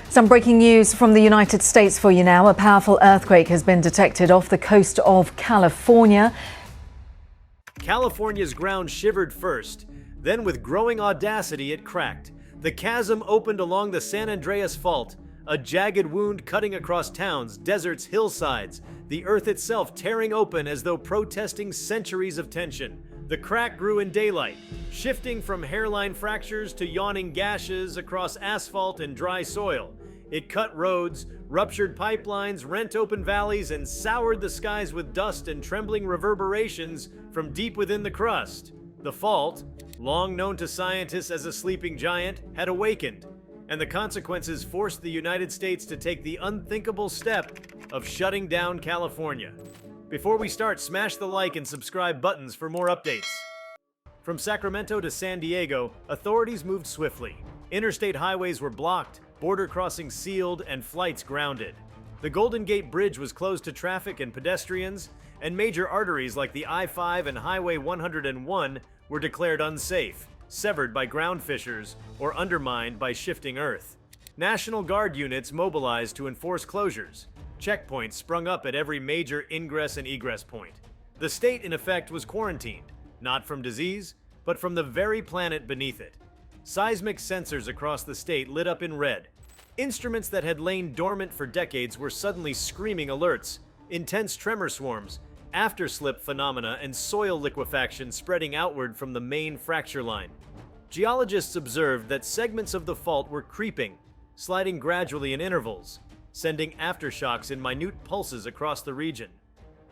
Some breaking news from the United States for you now. A powerful earthquake has been detected off the coast of California. California's ground shivered first, then with growing audacity it cracked. The chasm opened along the San Andreas Fault, a jagged wound cutting across towns, deserts, hillsides, the earth itself tearing open as though protesting centuries of tension. The crack grew in daylight, shifting from hairline fractures to yawning gashes across asphalt and dry soil. It cut roads, ruptured pipelines, rent open valleys, and soured the skies with dust and trembling reverberations from deep within the crust. The fault, long known to scientists as a sleeping giant, had awakened, and the consequences forced the United States to take the unthinkable step of shutting down California. Before we start, smash the like and subscribe buttons for more updates. From Sacramento to San Diego, authorities moved swiftly. Interstate highways were blocked, border crossings sealed, and flights grounded. The Golden Gate Bridge was closed to traffic and pedestrians, and major arteries like the I-5 and Highway 101 were declared unsafe, severed by ground fissures, or undermined by shifting earth. National Guard units mobilized to enforce closures. Checkpoints sprung up at every major ingress and egress point. The state, in effect, was quarantined, not from disease, but from the very planet beneath it. Seismic sensors across the state lit up in red. Instruments that had lain dormant for decades were suddenly screaming alerts. Intense tremor swarms, afterslip phenomena, and soil liquefaction spreading outward from the main fracture line. Geologists observed that segments of the fault were creeping, sliding gradually in intervals, sending aftershocks in minute pulses across the region.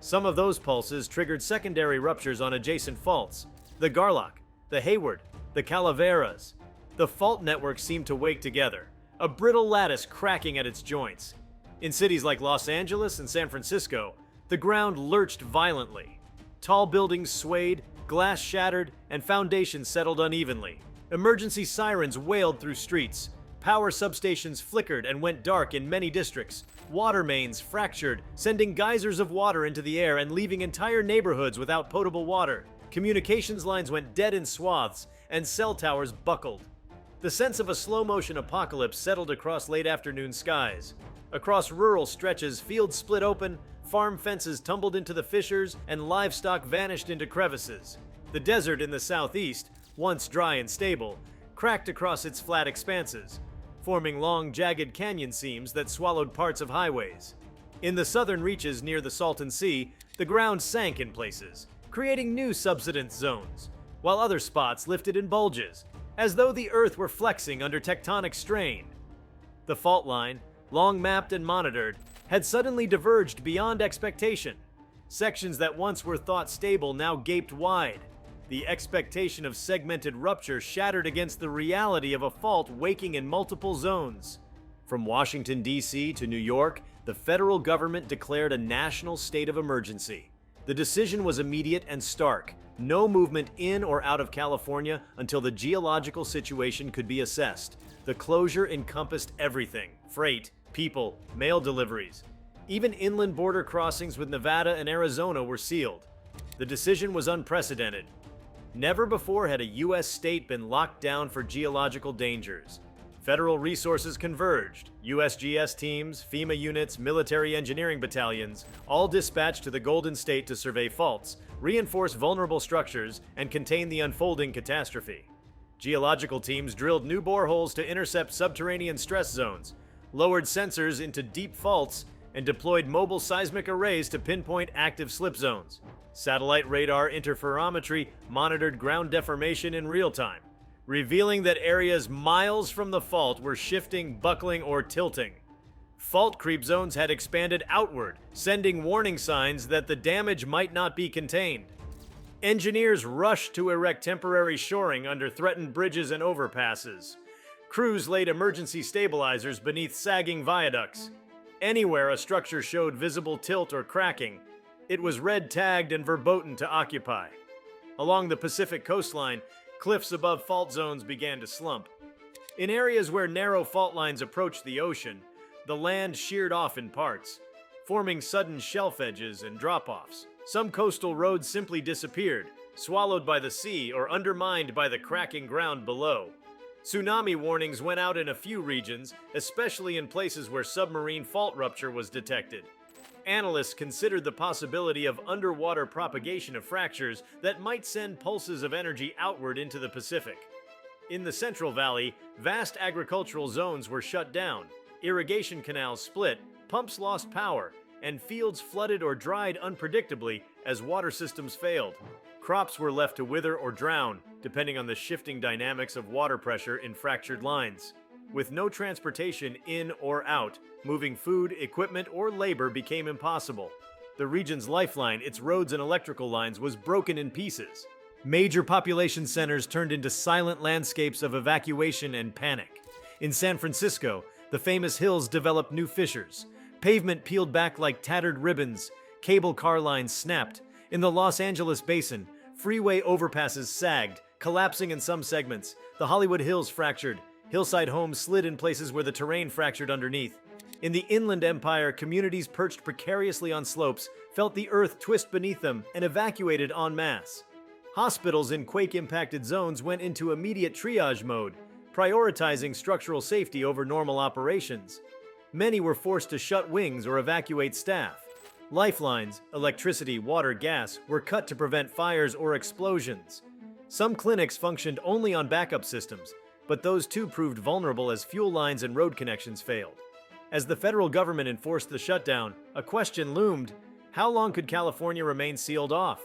Some of those pulses triggered secondary ruptures on adjacent faults. The Garlock, the Hayward, the Calaveras. The fault network seemed to wake together, a brittle lattice cracking at its joints. In cities like Los Angeles and San Francisco, the ground lurched violently. Tall buildings swayed, glass shattered, and foundations settled unevenly. Emergency sirens wailed through streets. Power substations flickered and went dark in many districts. Water mains fractured, sending geysers of water into the air and leaving entire neighborhoods without potable water. Communications lines went dead in swaths, and cell towers buckled. The sense of a slow-motion apocalypse settled across late afternoon skies. Across rural stretches, fields split open, farm fences tumbled into the fissures, and livestock vanished into crevices. The desert in the southeast, once dry and stable, cracked across its flat expanses, forming long, jagged canyon seams that swallowed parts of highways. In the southern reaches near the Salton Sea, the ground sank in places, creating new subsidence zones, while other spots lifted in bulges, as though the earth were flexing under tectonic strain. The fault line, long mapped and monitored, had suddenly diverged beyond expectation. Sections that once were thought stable now gaped wide. The expectation of segmented rupture shattered against the reality of a fault waking in multiple zones. From Washington, D.C. to New York, the federal government declared a national state of emergency. The decision was immediate and stark. No movement in or out of California until the geological situation could be assessed. The closure encompassed everything: freight, people, mail deliveries. Even inland border crossings with Nevada and Arizona were sealed. The decision was unprecedented. Never before had a U.S. state been locked down for geological dangers. Federal resources converged. USGS teams, FEMA units, military engineering battalions, all dispatched to the Golden State to survey faults, reinforce vulnerable structures, and contain the unfolding catastrophe. Geological teams drilled new boreholes to intercept subterranean stress zones, lowered sensors into deep faults, and deployed mobile seismic arrays to pinpoint active slip zones. Satellite radar interferometry monitored ground deformation in real time, revealing that areas miles from the fault were shifting, buckling, or tilting. Fault creep zones had expanded outward, sending warning signs that the damage might not be contained. Engineers rushed to erect temporary shoring under threatened bridges and overpasses. Crews laid emergency stabilizers beneath sagging viaducts. Anywhere a structure showed visible tilt or cracking, it was red-tagged and verboten to occupy. Along the Pacific coastline, cliffs above fault zones began to slump. In areas where narrow fault lines approached the ocean, the land sheared off in parts, forming sudden shelf edges and drop-offs. Some coastal roads simply disappeared, swallowed by the sea or undermined by the cracking ground below. Tsunami warnings went out in a few regions, especially in places where submarine fault rupture was detected. Analysts considered the possibility of underwater propagation of fractures that might send pulses of energy outward into the Pacific. In the Central Valley, vast agricultural zones were shut down, irrigation canals split, pumps lost power, and fields flooded or dried unpredictably as water systems failed. Crops were left to wither or drown, depending on the shifting dynamics of water pressure in fractured lines. With no transportation in or out, moving food, equipment, or labor became impossible. The region's lifeline, its roads and electrical lines, was broken in pieces. Major population centers turned into silent landscapes of evacuation and panic. In San Francisco, the famous hills developed new fissures. Pavement peeled back like tattered ribbons. Cable car lines snapped. In the Los Angeles basin, freeway overpasses sagged, collapsing in some segments. The Hollywood Hills fractured. Hillside homes slid in places where the terrain fractured underneath. In the Inland Empire, communities perched precariously on slopes felt the earth twist beneath them and evacuated en masse. Hospitals in quake-impacted zones went into immediate triage mode, prioritizing structural safety over normal operations. Many were forced to shut wings or evacuate staff. Lifelines, electricity, water, gas, were cut to prevent fires or explosions. Some clinics functioned only on backup systems, but those too proved vulnerable as fuel lines and road connections failed. As the federal government enforced the shutdown, a question loomed: how long could California remain sealed off?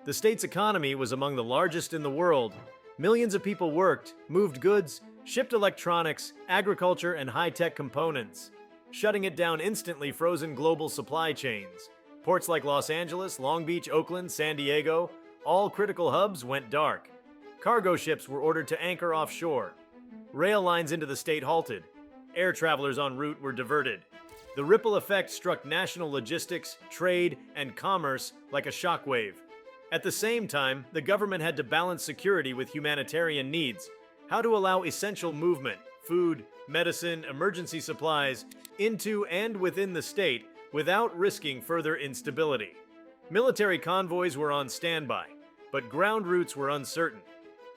The state's economy was among the largest in the world. Millions of people worked, moved goods, shipped electronics, agriculture, and high-tech components. Shutting it down instantly frozen global supply chains. Ports like Los Angeles, Long Beach, Oakland, San Diego, all critical hubs went dark. Cargo ships were ordered to anchor offshore. Rail lines into the state halted. Air travelers en route were diverted. The ripple effect struck national logistics, trade, and commerce like a shockwave. At the same time, the government had to balance security with humanitarian needs. How to allow essential movement, food, medicine, emergency supplies, into and within the state without risking further instability. Military convoys were on standby, but ground routes were uncertain.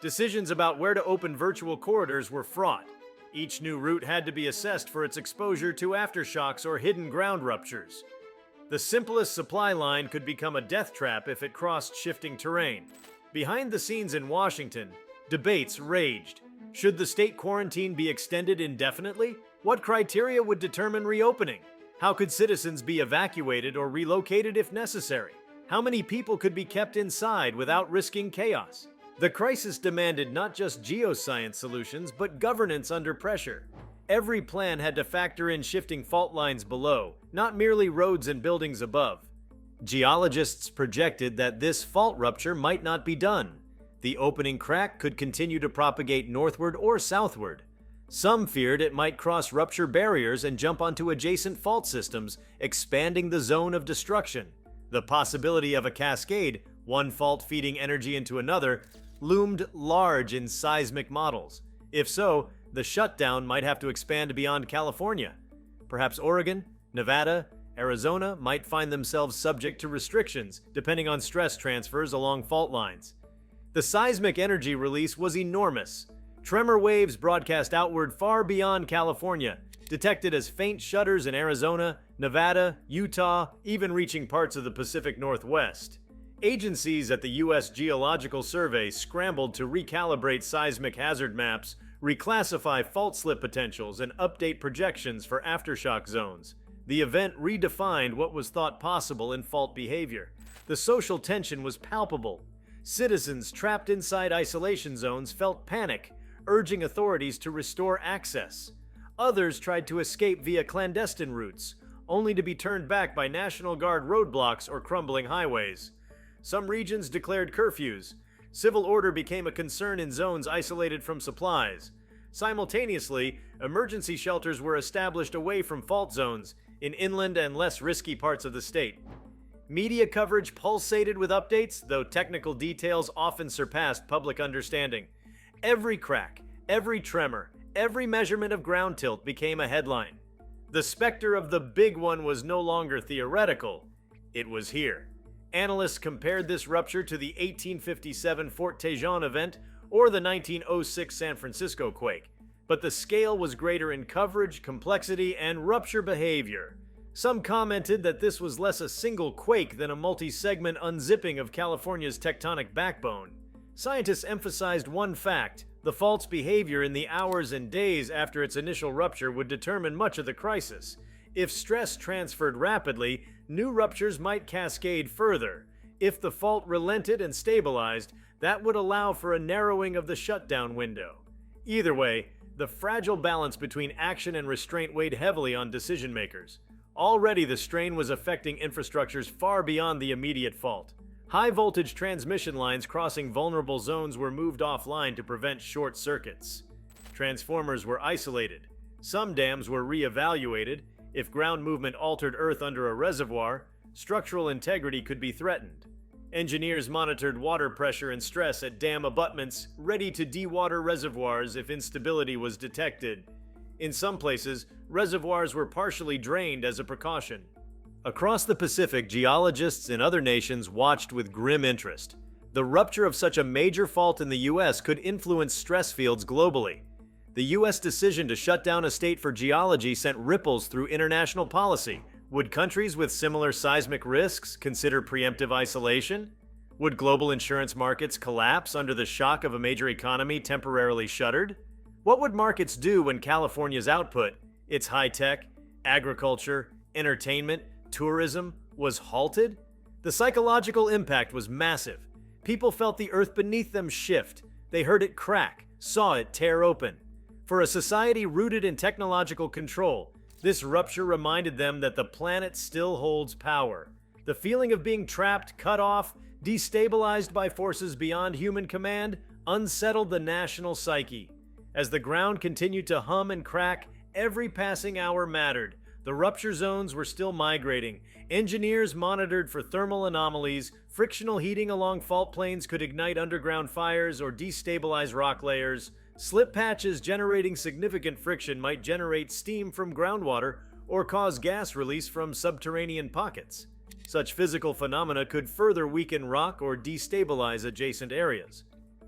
Decisions about where to open virtual corridors were fraught. Each new route had to be assessed for its exposure to aftershocks or hidden ground ruptures. The simplest supply line could become a death trap if it crossed shifting terrain. Behind the scenes in Washington, debates raged. Should the state quarantine be extended indefinitely? What criteria would determine reopening? How could citizens be evacuated or relocated if necessary? How many people could be kept inside without risking chaos? The crisis demanded not just geoscience solutions, but governance under pressure. Every plan had to factor in shifting fault lines below, not merely roads and buildings above. Geologists projected that this fault rupture might not be done. The opening crack could continue to propagate northward or southward. Some feared it might cross rupture barriers and jump onto adjacent fault systems, expanding the zone of destruction. The possibility of a cascade, one fault feeding energy into another, loomed large in seismic models. If so, the shutdown might have to expand beyond California. Perhaps Oregon, Nevada, Arizona might find themselves subject to restrictions, depending on stress transfers along fault lines. The seismic energy release was enormous. Tremor waves broadcast outward far beyond California, detected as faint shudders in Arizona, Nevada, Utah, even reaching parts of the Pacific Northwest. Agencies at the U.S. Geological Survey scrambled to recalibrate seismic hazard maps, reclassify fault slip potentials, and update projections for aftershock zones. The event redefined what was thought possible in fault behavior. The social tension was palpable. Citizens trapped inside isolation zones felt panic, urging authorities to restore access. Others tried to escape via clandestine routes, only to be turned back by National Guard roadblocks or crumbling highways. Some regions declared curfews. Civil order became a concern in zones isolated from supplies. Simultaneously, emergency shelters were established away from fault zones, in inland and less risky parts of the state. Media coverage pulsated with updates, though technical details often surpassed public understanding. Every crack, every tremor, every measurement of ground tilt became a headline. The specter of the big one was no longer theoretical. It was here. Analysts compared this rupture to the 1857 Fort Tejon event, or the 1906 San Francisco quake, but the scale was greater in coverage, complexity, and rupture behavior. Some commented that this was less a single quake than a multi-segment unzipping of California's tectonic backbone. Scientists emphasized one fact: the fault's behavior in the hours and days after its initial rupture would determine much of the crisis. If stress transferred rapidly, new ruptures might cascade further. If the fault relented and stabilized, that would allow for a narrowing of the shutdown window. Either way, the fragile balance between action and restraint weighed heavily on decision makers. Already the strain was affecting infrastructures far beyond the immediate fault. High-voltage transmission lines crossing vulnerable zones were moved offline to prevent short circuits. Transformers were isolated. Some dams were re-evaluated. If ground movement altered Earth under a reservoir, structural integrity could be threatened. Engineers monitored water pressure and stress at dam abutments, ready to dewater reservoirs if instability was detected. In some places, reservoirs were partially drained as a precaution. Across the Pacific, geologists in other nations watched with grim interest. The rupture of such a major fault in the U.S. could influence stress fields globally. The U.S. decision to shut down a state for geology sent ripples through international policy. Would countries with similar seismic risks consider preemptive isolation? Would global insurance markets collapse under the shock of a major economy temporarily shuttered? What would markets do when California's output, its high-tech, agriculture, entertainment, tourism, was halted? The psychological impact was massive. People felt the earth beneath them shift. They heard it crack, saw it tear open. For a society rooted in technological control, this rupture reminded them that the planet still holds power. The feeling of being trapped, cut off, destabilized by forces beyond human command unsettled the national psyche. As the ground continued to hum and crack, every passing hour mattered. The rupture zones were still migrating. Engineers monitored for thermal anomalies. Frictional heating along fault planes could ignite underground fires or destabilize rock layers. Slip patches generating significant friction might generate steam from groundwater or cause gas release from subterranean pockets. Such physical phenomena could further weaken rock or destabilize adjacent areas.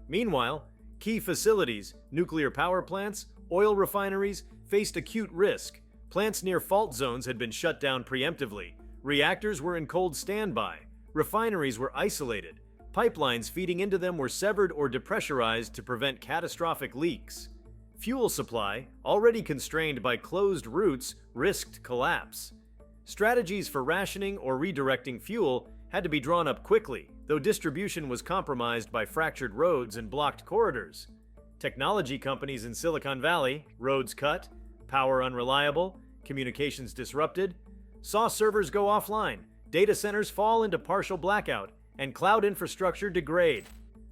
Meanwhile, key facilities, nuclear power plants, oil refineries, faced acute risk. Plants near fault zones had been shut down preemptively. Reactors were in cold standby. Refineries were isolated. Pipelines feeding into them were severed or depressurized to prevent catastrophic leaks. Fuel supply, already constrained by closed routes, risked collapse. Strategies for rationing or redirecting fuel had to be drawn up quickly, though distribution was compromised by fractured roads and blocked corridors. Technology companies in Silicon Valley, roads cut, power unreliable, communications disrupted, saw servers go offline, data centers fall into partial blackout, and cloud infrastructure degrade.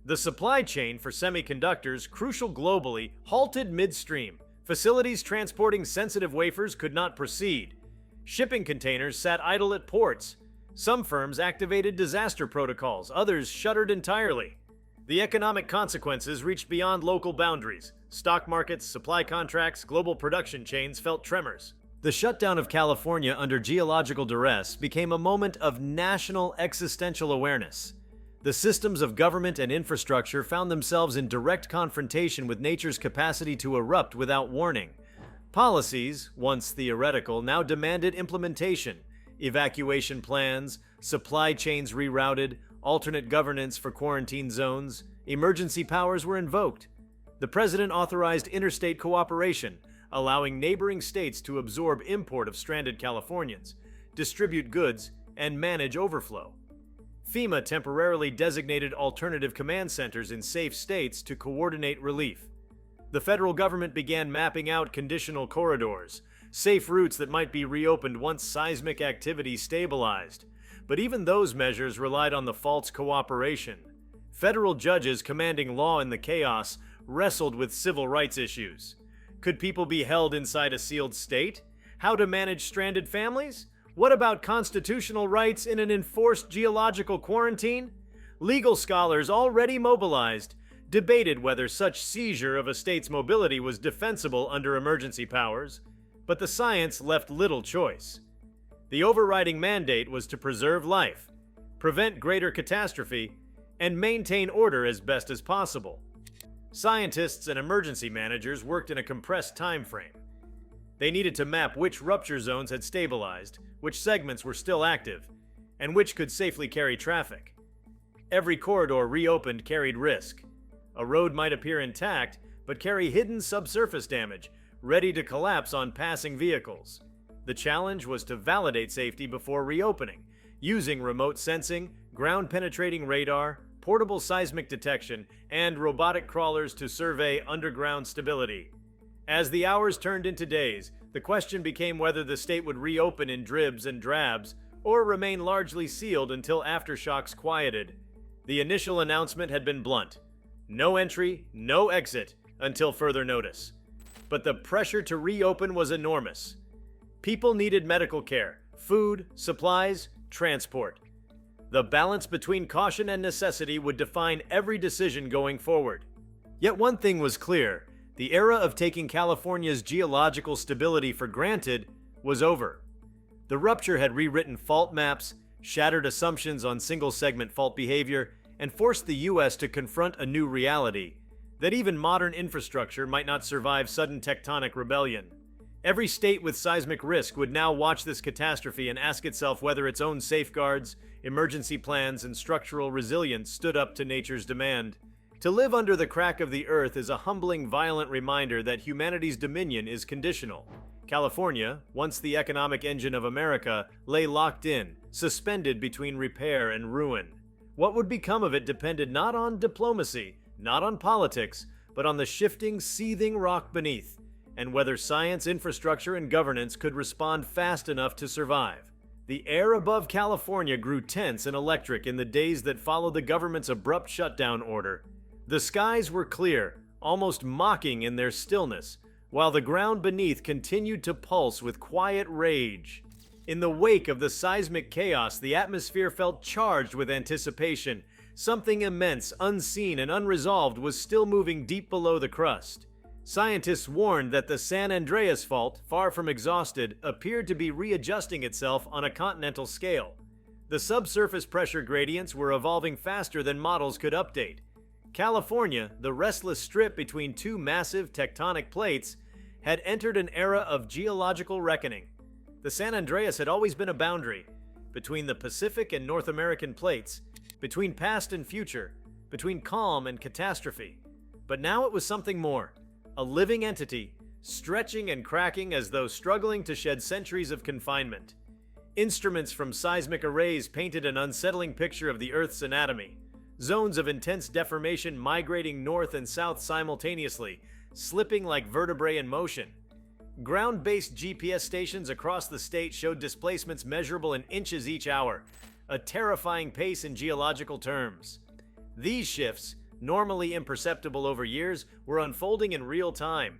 The supply chain for semiconductors, crucial globally, halted midstream. Facilities transporting sensitive wafers could not proceed. Shipping containers sat idle at ports. Some firms activated disaster protocols, others shuttered entirely. The economic consequences reached beyond local boundaries. Stock markets, supply contracts, global production chains felt tremors. The shutdown of California under geological duress became a moment of national existential awareness. The systems of government and infrastructure found themselves in direct confrontation with nature's capacity to erupt without warning. Policies, once theoretical, now demanded implementation. Evacuation plans, supply chains rerouted, alternate governance for quarantine zones, emergency powers were invoked. The president authorized interstate cooperation, allowing neighboring states to absorb import of stranded Californians, distribute goods, and manage overflow. FEMA temporarily designated alternative command centers in safe states to coordinate relief. The federal government began mapping out conditional corridors, safe routes that might be reopened once seismic activity stabilized. But even those measures relied on the fault's cooperation. Federal judges commanding law in the chaos wrestled with civil rights issues. Could people be held inside a sealed state? How to manage stranded families? What about constitutional rights in an enforced geological quarantine? Legal scholars already mobilized debated whether such seizure of a state's mobility was defensible under emergency powers, but the science left little choice. The overriding mandate was to preserve life, prevent greater catastrophe, and maintain order as best as possible. Scientists and emergency managers worked in a compressed time frame. They needed to map which rupture zones had stabilized, which segments were still active, and which could safely carry traffic. Every corridor reopened carried risk. A road might appear intact, but carry hidden subsurface damage, ready to collapse on passing vehicles. The challenge was to validate safety before reopening, using remote sensing, ground-penetrating radar, portable seismic detection, and robotic crawlers to survey underground stability. As the hours turned into days, the question became whether the state would reopen in dribs and drabs, or remain largely sealed until aftershocks quieted. The initial announcement had been blunt: no entry, no exit, until further notice. But the pressure to reopen was enormous. People needed medical care, food, supplies, transport. The balance between caution and necessity would define every decision going forward. Yet one thing was clear: the era of taking California's geological stability for granted was over. The rupture had rewritten fault maps, shattered assumptions on single-segment fault behavior, and forced the U.S. to confront a new reality: that even modern infrastructure might not survive sudden tectonic rebellion. Every state with seismic risk would now watch this catastrophe and ask itself whether its own safeguards, emergency plans, and structural resilience stood up to nature's demand. To live under the crack of the earth is a humbling, violent reminder that humanity's dominion is conditional. California, once the economic engine of America, lay locked in, suspended between repair and ruin. What would become of it depended not on diplomacy, not on politics, but on the shifting, seething rock beneath, and whether science, infrastructure, and governance could respond fast enough to survive. The air above California grew tense and electric in the days that followed the government's abrupt shutdown order. The skies were clear, almost mocking in their stillness, while the ground beneath continued to pulse with quiet rage. In the wake of the seismic chaos, the atmosphere felt charged with anticipation. Something immense, unseen, and unresolved was still moving deep below the crust. Scientists warned that the San Andreas Fault, far from exhausted, appeared to be readjusting itself on a continental scale. The subsurface pressure gradients were evolving faster than models could update. California, the restless strip between two massive tectonic plates, had entered an era of geological reckoning. The San Andreas had always been a boundary between the Pacific and North American plates, between past and future, between calm and catastrophe. But now it was something more, a living entity, stretching and cracking as though struggling to shed centuries of confinement. Instruments from seismic arrays painted an unsettling picture of the Earth's anatomy, zones of intense deformation migrating north and south simultaneously, slipping like vertebrae in motion. Ground-based GPS stations across the state showed displacements measurable in inches each hour, a terrifying pace in geological terms. These shifts, normally imperceptible over years, were unfolding in real time.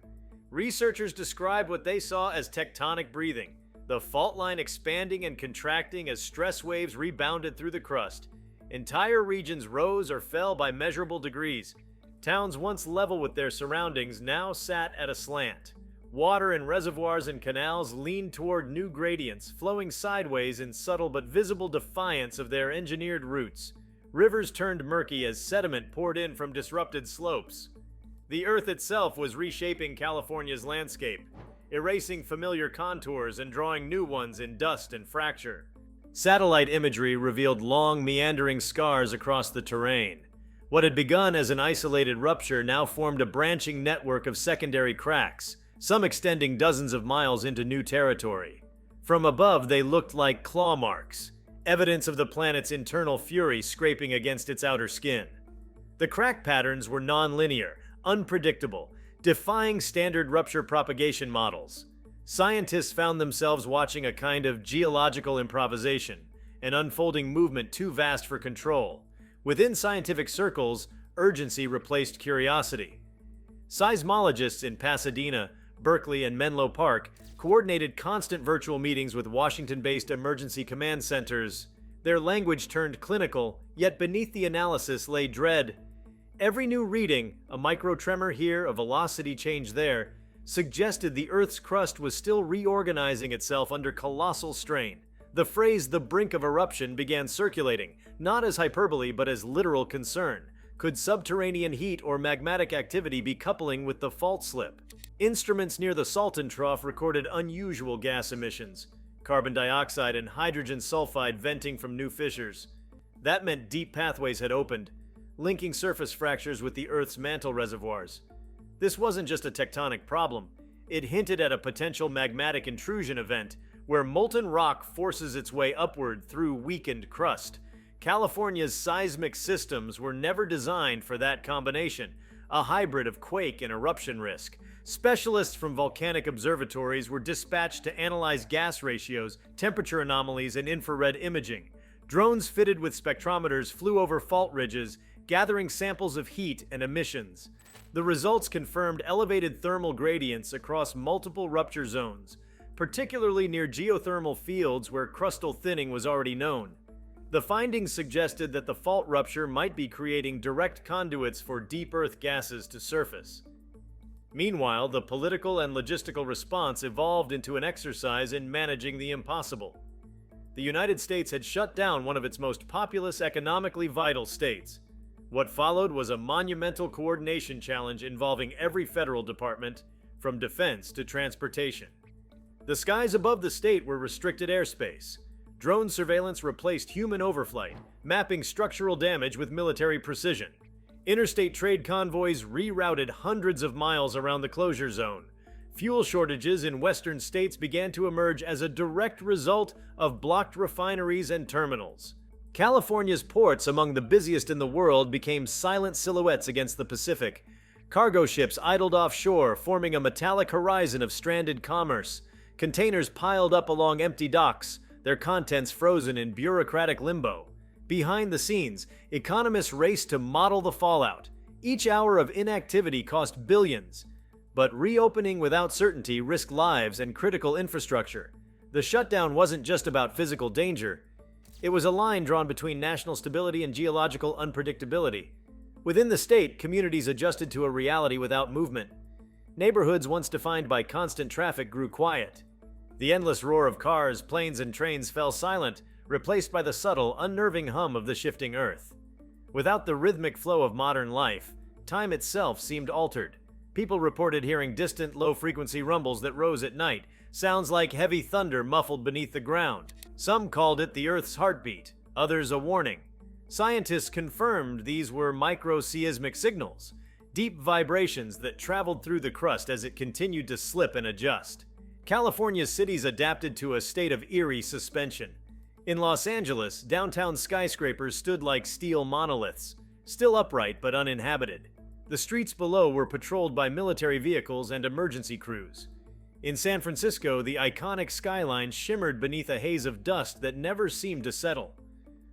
Researchers described what they saw as tectonic breathing, the fault line expanding and contracting as stress waves rebounded through the crust. Entire regions rose or fell by measurable degrees. Towns once level with their surroundings now sat at a slant. Water in reservoirs and canals leaned toward new gradients, flowing sideways in subtle but visible defiance of their engineered routes. Rivers turned murky as sediment poured in from disrupted slopes. The Earth itself was reshaping California's landscape, erasing familiar contours and drawing new ones in dust and fracture. Satellite imagery revealed long, meandering scars across the terrain. What had begun as an isolated rupture now formed a branching network of secondary cracks, some extending dozens of miles into new territory. From above, they looked like claw marks, evidence of the planet's internal fury scraping against its outer skin. The crack patterns were non-linear, unpredictable, defying standard rupture propagation models. Scientists found themselves watching a kind of geological improvisation, an unfolding movement too vast for control. Within scientific circles, urgency replaced curiosity. Seismologists in Pasadena, Berkeley, and Menlo Park coordinated constant virtual meetings with Washington-based emergency command centers. Their language turned clinical, yet beneath the analysis lay dread. Every new reading, a microtremor here, a velocity change there, suggested the Earth's crust was still reorganizing itself under colossal strain. The phrase "the brink of eruption" began circulating, not as hyperbole but as literal concern. Could subterranean heat or magmatic activity be coupling with the fault slip? Instruments near the Salton Trough recorded unusual gas emissions, carbon dioxide and hydrogen sulfide venting from new fissures. That meant deep pathways had opened, linking surface fractures with the Earth's mantle reservoirs. This wasn't just a tectonic problem. It hinted at a potential magmatic intrusion event where molten rock forces its way upward through weakened crust. California's seismic systems were never designed for that combination, a hybrid of quake and eruption risk. Specialists from volcanic observatories were dispatched to analyze gas ratios, temperature anomalies, and infrared imaging. Drones fitted with spectrometers flew over fault ridges, gathering samples of heat and emissions. The results confirmed elevated thermal gradients across multiple rupture zones, particularly near geothermal fields where crustal thinning was already known. The findings suggested that the fault rupture might be creating direct conduits for deep Earth gases to surface. Meanwhile, the political and logistical response evolved into an exercise in managing the impossible. The United States had shut down one of its most populous, economically vital states. What followed was a monumental coordination challenge involving every federal department, from defense to transportation. The skies above the state were restricted airspace. Drone surveillance replaced human overflight, mapping structural damage with military precision. Interstate trade convoys rerouted hundreds of miles around the closure zone. Fuel shortages in western states began to emerge as a direct result of blocked refineries and terminals. California's ports, among the busiest in the world, became silent silhouettes against the Pacific. Cargo ships idled offshore, forming a metallic horizon of stranded commerce. Containers piled up along empty docks, their contents frozen in bureaucratic limbo. Behind the scenes, economists raced to model the fallout. Each hour of inactivity cost billions. But reopening without certainty risked lives and critical infrastructure. The shutdown wasn't just about physical danger. It was a line drawn between national stability and geological unpredictability. Within the state, communities adjusted to a reality without movement. Neighborhoods once defined by constant traffic grew quiet. The endless roar of cars, planes, and trains fell silent, replaced by the subtle, unnerving hum of the shifting earth. Without the rhythmic flow of modern life, time itself seemed altered. People reported hearing distant, low-frequency rumbles that rose at night, sounds like heavy thunder muffled beneath the ground. Some called it the Earth's heartbeat, others a warning. Scientists confirmed these were micro-seismic signals, deep vibrations that traveled through the crust as it continued to slip and adjust. California's cities adapted to a state of eerie suspension. In Los Angeles, downtown skyscrapers stood like steel monoliths, still upright but uninhabited. The streets below were patrolled by military vehicles and emergency crews. In San Francisco, the iconic skyline shimmered beneath a haze of dust that never seemed to settle.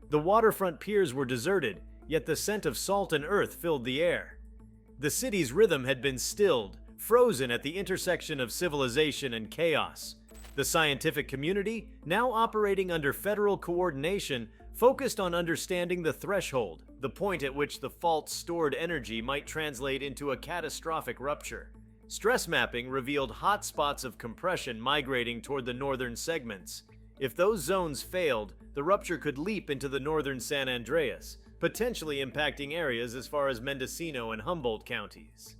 The waterfront piers were deserted, yet the scent of salt and earth filled the air. The city's rhythm had been stilled, frozen at the intersection of civilization and chaos. The scientific community, now operating under federal coordination, focused on understanding the threshold, the point at which the fault's stored energy might translate into a catastrophic rupture. Stress mapping revealed hot spots of compression migrating toward the northern segments. If those zones failed, the rupture could leap into the northern San Andreas, potentially impacting areas as far as Mendocino and Humboldt counties.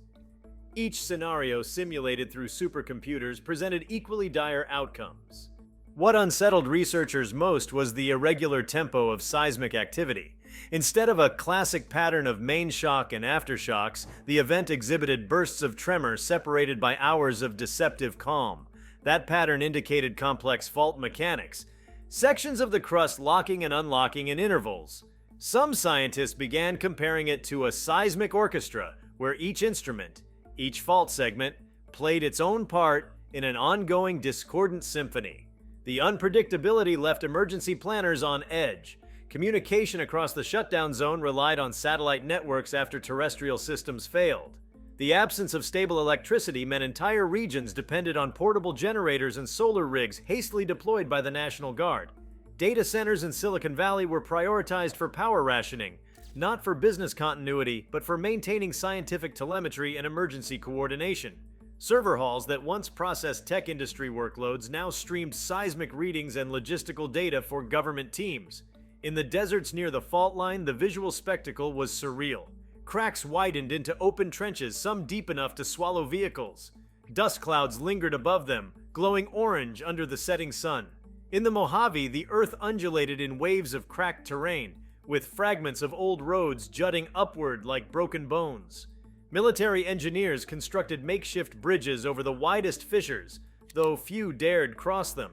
Each scenario simulated through supercomputers presented equally dire outcomes. What unsettled researchers most was the irregular tempo of seismic activity. Instead of a classic pattern of main shock and aftershocks, the event exhibited bursts of tremor separated by hours of deceptive calm. That pattern indicated complex fault mechanics, sections of the crust locking and unlocking in intervals. Some scientists began comparing it to a seismic orchestra, where each instrument, each fault segment, played its own part in an ongoing discordant symphony. The unpredictability left emergency planners on edge. Communication across the shutdown zone relied on satellite networks after terrestrial systems failed. The absence of stable electricity meant entire regions depended on portable generators and solar rigs hastily deployed by the National Guard. Data centers in Silicon Valley were prioritized for power rationing, not for business continuity, but for maintaining scientific telemetry and emergency coordination. Server halls that once processed tech industry workloads now streamed seismic readings and logistical data for government teams. In the deserts near the fault line, the visual spectacle was surreal. Cracks widened into open trenches, some deep enough to swallow vehicles. Dust clouds lingered above them, glowing orange under the setting sun. In the Mojave, the earth undulated in waves of cracked terrain, with fragments of old roads jutting upward like broken bones. Military engineers constructed makeshift bridges over the widest fissures, though few dared cross them.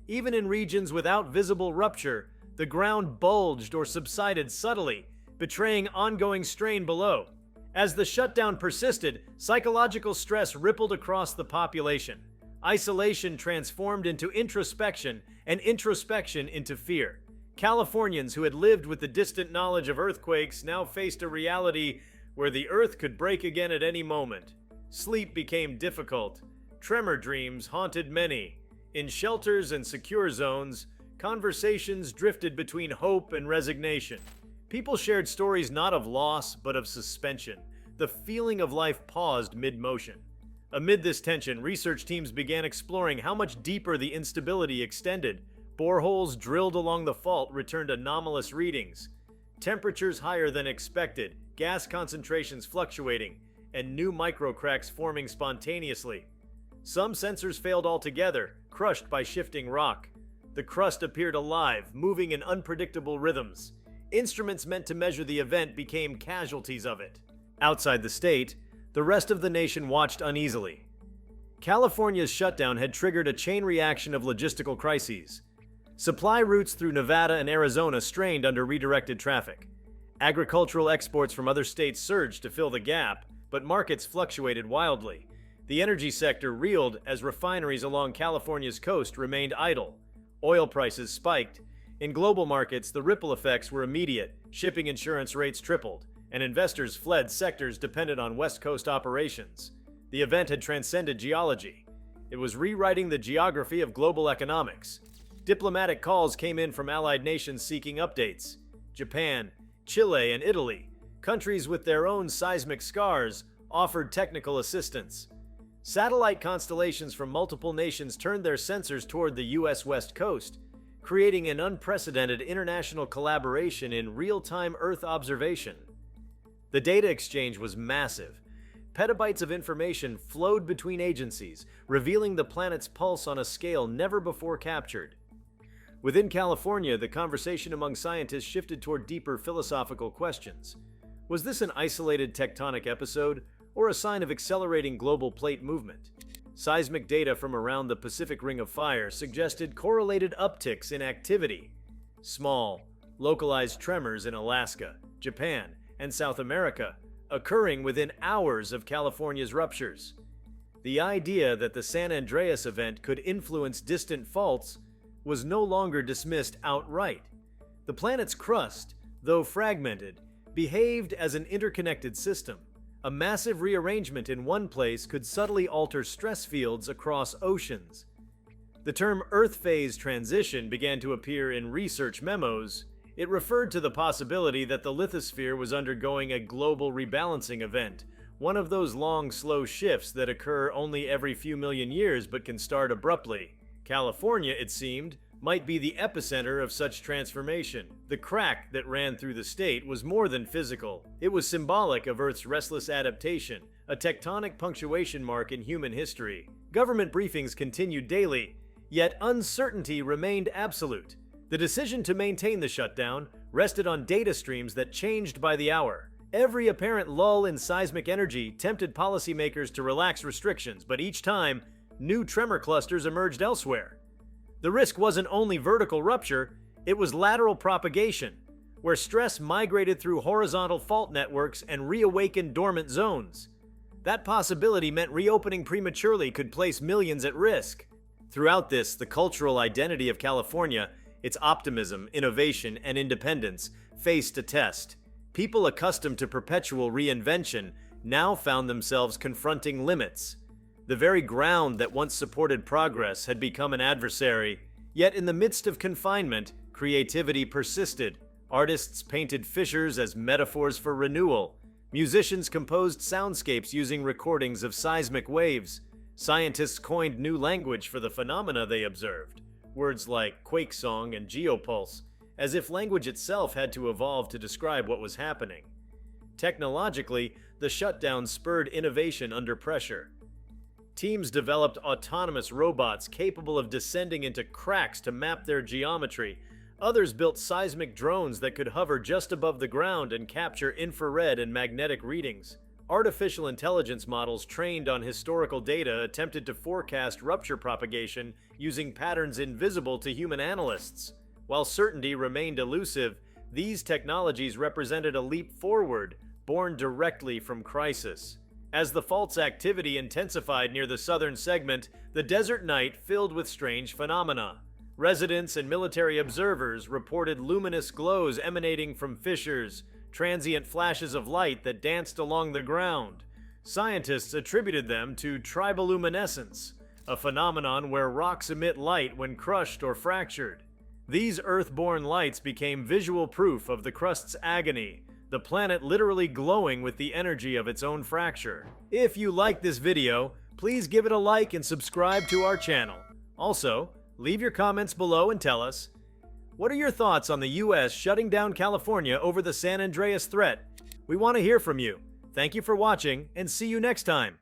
Even in regions without visible rupture, the ground bulged or subsided subtly, betraying ongoing strain below. As the shutdown persisted, psychological stress rippled across the population. Isolation transformed into introspection, and introspection into fear. Californians who had lived with the distant knowledge of earthquakes now faced a reality where the earth could break again at any moment. Sleep became difficult. Tremor dreams haunted many. In shelters and secure zones, conversations drifted between hope and resignation. People shared stories not of loss, but of suspension. The feeling of life paused mid-motion. Amid this tension, research teams began exploring how much deeper the instability extended. Boreholes drilled along the fault returned anomalous readings. Temperatures higher than expected, gas concentrations fluctuating, and new microcracks forming spontaneously. Some sensors failed altogether, crushed by shifting rock. The crust appeared alive, moving in unpredictable rhythms. Instruments meant to measure the event became casualties of it. Outside the state, the rest of the nation watched uneasily. California's shutdown had triggered a chain reaction of logistical crises. Supply routes through Nevada and Arizona strained under redirected traffic. Agricultural exports from other states surged to fill the gap, but markets fluctuated wildly. The energy sector reeled as refineries along California's coast remained idle. Oil prices spiked. In global markets, the ripple effects were immediate. Shipping insurance rates tripled, and investors fled sectors dependent on West Coast operations. The event had transcended geology. It was rewriting the geography of global economics. Diplomatic calls came in from allied nations seeking updates. Japan, Chile, and Italy, countries with their own seismic scars, offered technical assistance. Satellite constellations from multiple nations turned their sensors toward the U.S. West Coast, creating an unprecedented international collaboration in real-time Earth observation. The data exchange was massive. Petabytes of information flowed between agencies, revealing the planet's pulse on a scale never before captured. Within California, the conversation among scientists shifted toward deeper philosophical questions. Was this an isolated tectonic episode, or a sign of accelerating global plate movement? Seismic data from around the Pacific Ring of Fire suggested correlated upticks in activity. Small, localized tremors in Alaska, Japan, and South America, occurring within hours of California's ruptures. The idea that the San Andreas event could influence distant faults was no longer dismissed outright. The planet's crust, though fragmented, behaved as an interconnected system. A massive rearrangement in one place could subtly alter stress fields across oceans. The term Earth phase transition began to appear in research memos. It referred to the possibility that the lithosphere was undergoing a global rebalancing event, one of those long, slow shifts that occur only every few million years but can start abruptly. California, it seemed, might be the epicenter of such transformation. The crack that ran through the state was more than physical. It was symbolic of Earth's restless adaptation, a tectonic punctuation mark in human history. Government briefings continued daily, yet uncertainty remained absolute. The decision to maintain the shutdown rested on data streams that changed by the hour. Every apparent lull in seismic energy tempted policymakers to relax restrictions, but each time, new tremor clusters emerged elsewhere. The risk wasn't only vertical rupture, it was lateral propagation, where stress migrated through horizontal fault networks and reawakened dormant zones. That possibility meant reopening prematurely could place millions at risk. Throughout this, the cultural identity of California, its optimism, innovation, and independence, faced a test. People accustomed to perpetual reinvention now found themselves confronting limits. The very ground that once supported progress had become an adversary, yet in the midst of confinement, creativity persisted. Artists painted fissures as metaphors for renewal. Musicians composed soundscapes using recordings of seismic waves. Scientists coined new language for the phenomena they observed, words like quake song and geopulse, as if language itself had to evolve to describe what was happening. Technologically, the shutdown spurred innovation under pressure. Teams developed autonomous robots capable of descending into cracks to map their geometry. Others built seismic drones that could hover just above the ground and capture infrared and magnetic readings. Artificial intelligence models trained on historical data attempted to forecast rupture propagation using patterns invisible to human analysts. While certainty remained elusive, these technologies represented a leap forward, born directly from crisis. As the fault's activity intensified near the southern segment, the desert night filled with strange phenomena. Residents and military observers reported luminous glows emanating from fissures, transient flashes of light that danced along the ground. Scientists attributed them to triboluminescence, a phenomenon where rocks emit light when crushed or fractured. These Earth-born lights became visual proof of the crust's agony, the planet literally glowing with the energy of its own fracture. If you like this video, please give it a like and subscribe to our channel. Also, leave your comments below and tell us, what are your thoughts on the US shutting down California over the San Andreas threat? We want to hear from you. Thank you for watching, and see you next time.